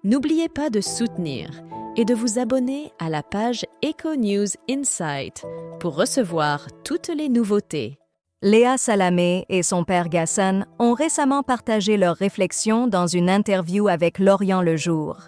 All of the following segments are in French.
N'oubliez pas de soutenir et de vous abonner à la page Eco News Insight pour recevoir toutes les nouveautés. Léa Salamé et son père Ghassan ont récemment partagé leurs réflexions dans une interview avec L'Orient le Jour.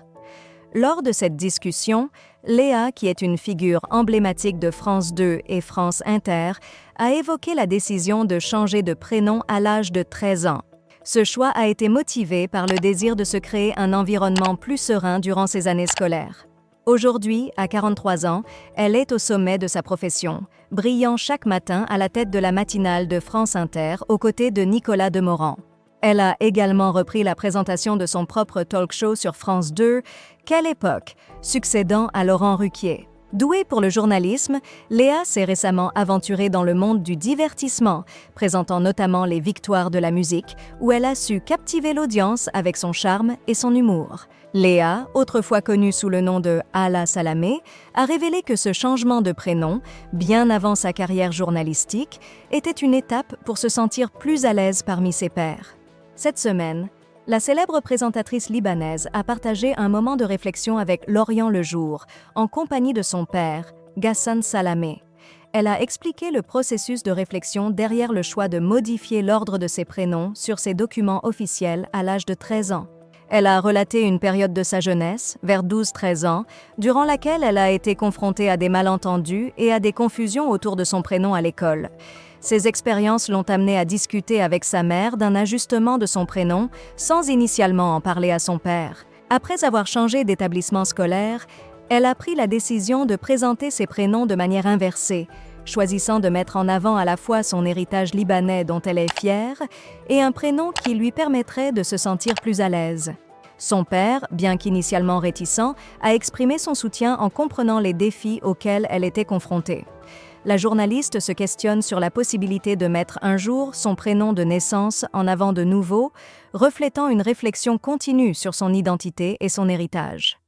Lors de cette discussion, Léa, qui est une figure emblématique de France 2 et France Inter, a évoqué la décision de changer de prénom à l'âge de 13 ans. Ce choix a été motivé par le désir de se créer un environnement plus serein durant ses années scolaires. Aujourd'hui, à 43 ans, elle est au sommet de sa profession, brillant chaque matin à la tête de la matinale de France Inter aux côtés de Nicolas Demorand. Elle a également repris la présentation de son propre talk-show sur France 2, Quelle époque, succédant à Laurent Ruquier. Douée pour le journalisme, Léa s'est récemment aventurée dans le monde du divertissement, présentant notamment les victoires de la musique, où elle a su captiver l'audience avec son charme et son humour. Léa, autrefois connue sous le nom de Ala Salamé, a révélé que ce changement de prénom, bien avant sa carrière journalistique, était une étape pour se sentir plus à l'aise parmi ses pairs. Cette semaine, la célèbre présentatrice libanaise a partagé un moment de réflexion avec L'Orient le Jour, en compagnie de son père, Ghassan Salamé. Elle a expliqué le processus de réflexion derrière le choix de modifier l'ordre de ses prénoms sur ses documents officiels à l'âge de 13 ans. Elle a relaté une période de sa jeunesse, vers 12-13 ans, durant laquelle elle a été confrontée à des malentendus et à des confusions autour de son prénom à l'école. Ces expériences l'ont amenée à discuter avec sa mère d'un ajustement de son prénom, sans initialement en parler à son père. Après avoir changé d'établissement scolaire, elle a pris la décision de présenter ses prénoms de manière inversée, choisissant de mettre en avant à la fois son héritage libanais dont elle est fière et un prénom qui lui permettrait de se sentir plus à l'aise. Son père, bien qu'initialement réticent, a exprimé son soutien en comprenant les défis auxquels elle était confrontée. La journaliste se questionne sur la possibilité de mettre un jour son prénom de naissance en avant de nouveau, reflétant une réflexion continue sur son identité et son héritage.